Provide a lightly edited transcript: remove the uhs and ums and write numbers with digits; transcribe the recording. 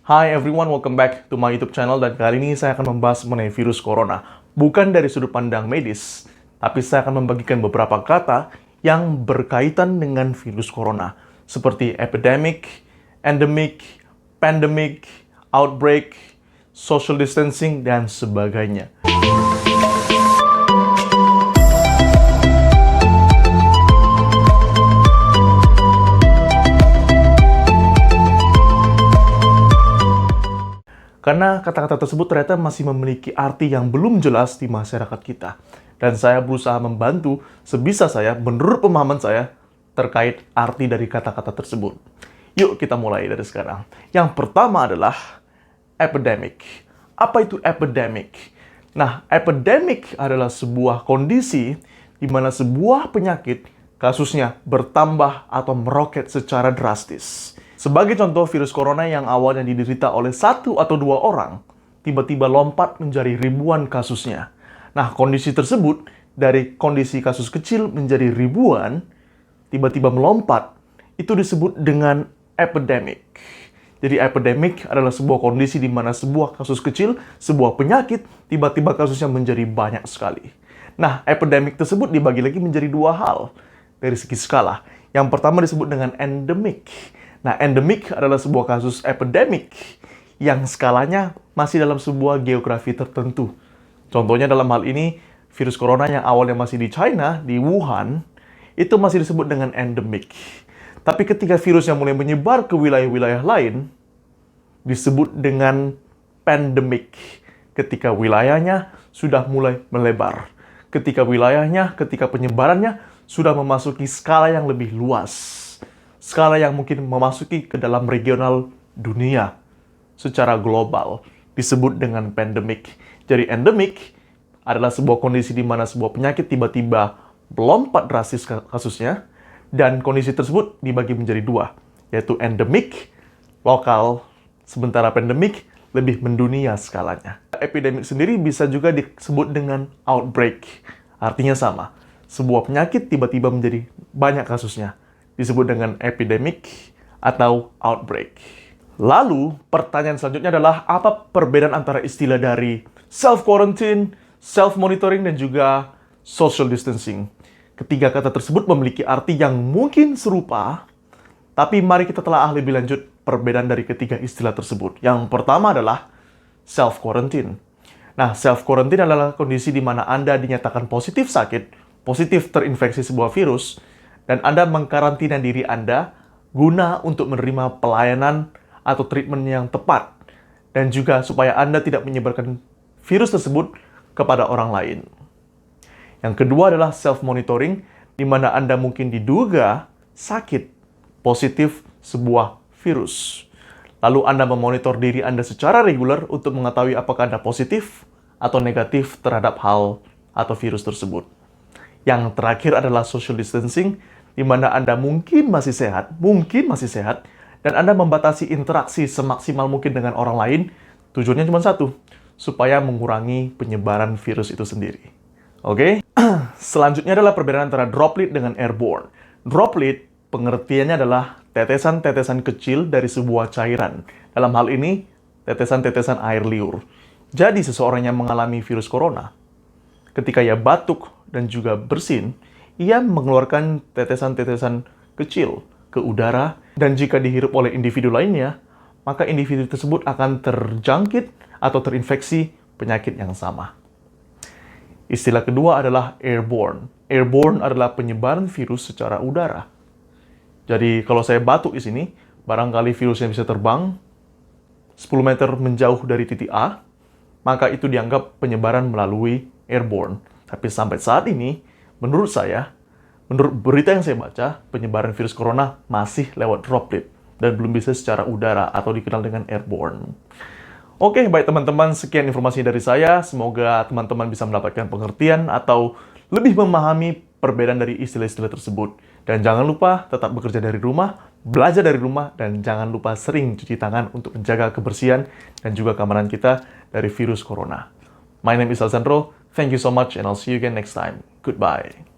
Hi everyone, welcome back to my YouTube channel, dan kali ini saya akan membahas mengenai virus corona. Bukan dari sudut pandang medis, tapi saya akan membagikan beberapa kata yang berkaitan dengan virus corona, seperti epidemic, endemic, pandemic, outbreak, social distancing, dan sebagainya. Karena kata-kata tersebut ternyata masih memiliki arti yang belum jelas di masyarakat kita. Dan saya berusaha membantu sebisa saya, menurut pemahaman saya, terkait arti dari kata-kata tersebut. Yuk kita mulai dari sekarang. Yang pertama adalah epidemic. Apa itu epidemic? Nah, epidemic adalah sebuah kondisi di mana sebuah penyakit kasusnya bertambah atau meroket secara drastis. Sebagai contoh, virus corona yang awalnya diderita oleh 1 atau 2 orang, tiba-tiba lompat menjadi ribuan kasusnya. Nah, kondisi tersebut, dari kondisi kasus kecil menjadi ribuan, tiba-tiba melompat, itu disebut dengan epidemic. Jadi, epidemic adalah sebuah kondisi di mana sebuah kasus kecil, sebuah penyakit, tiba-tiba kasusnya menjadi banyak sekali. Nah, epidemic tersebut dibagi lagi menjadi 2 hal dari segi skala. Yang pertama disebut dengan endemic. Nah, endemik adalah sebuah kasus epidemik yang skalanya masih dalam sebuah geografi tertentu. Contohnya dalam hal ini, virus corona yang awalnya masih di China, di Wuhan, itu masih disebut dengan endemik. Tapi ketika virusnya mulai menyebar ke wilayah-wilayah lain, disebut dengan pandemik. Ketika wilayahnya sudah mulai melebar. Ketika penyebarannya sudah memasuki skala yang lebih luas. Skala yang mungkin memasuki ke dalam regional dunia secara global, disebut dengan pandemik. Jadi endemik adalah sebuah kondisi di mana sebuah penyakit tiba-tiba melompat drastis kasusnya, dan kondisi tersebut dibagi menjadi 2, yaitu endemik, lokal, sementara pandemik lebih mendunia skalanya. Epidemik sendiri bisa juga disebut dengan outbreak. Artinya sama, sebuah penyakit tiba-tiba menjadi banyak kasusnya, disebut dengan epidemic atau outbreak. Lalu, pertanyaan selanjutnya adalah apa perbedaan antara istilah dari self-quarantine, self-monitoring, dan juga social distancing? Ketiga kata tersebut memiliki arti yang mungkin serupa, tapi mari kita telah lebih lanjut perbedaan dari ketiga istilah tersebut. Yang pertama adalah self-quarantine. Nah, self-quarantine adalah kondisi di mana Anda dinyatakan positif sakit, positif terinfeksi sebuah virus, dan Anda mengkarantina diri Anda guna untuk menerima pelayanan atau treatment yang tepat, dan juga supaya Anda tidak menyebarkan virus tersebut kepada orang lain. Yang kedua adalah self-monitoring, di mana Anda mungkin diduga sakit positif sebuah virus. Lalu Anda memonitor diri Anda secara reguler untuk mengetahui apakah Anda positif atau negatif terhadap hal atau virus tersebut. Yang terakhir adalah social distancing, di mana Anda mungkin masih sehat, dan Anda membatasi interaksi semaksimal mungkin dengan orang lain. Tujuannya cuma satu, supaya mengurangi penyebaran virus itu sendiri. Oke? Selanjutnya adalah perbedaan antara droplet dengan airborne. Droplet, pengertiannya adalah tetesan-tetesan kecil dari sebuah cairan. Dalam hal ini, tetesan-tetesan air liur. Jadi, seseorang yang mengalami virus corona, ketika ia batuk dan juga bersin, ia mengeluarkan tetesan-tetesan kecil ke udara, dan jika dihirup oleh individu lainnya, maka individu tersebut akan terjangkit atau terinfeksi penyakit yang sama. Istilah kedua adalah airborne. Airborne adalah penyebaran virus secara udara. Jadi kalau saya batuk di sini, barangkali virusnya bisa terbang 10 meter menjauh dari titik A, maka itu dianggap penyebaran melalui airborne. Tapi sampai saat ini, menurut berita yang saya baca, penyebaran virus corona masih lewat droplet dan belum bisa secara udara atau dikenal dengan airborne. Oke, baik teman-teman, sekian informasi dari saya. Semoga teman-teman bisa mendapatkan pengertian atau lebih memahami perbedaan dari istilah-istilah tersebut. Dan jangan lupa tetap bekerja dari rumah, belajar dari rumah, dan jangan lupa sering cuci tangan untuk menjaga kebersihan dan juga keamanan kita dari virus corona. My name is Alessandro. Thank you so much, and I'll see you again next time. Goodbye.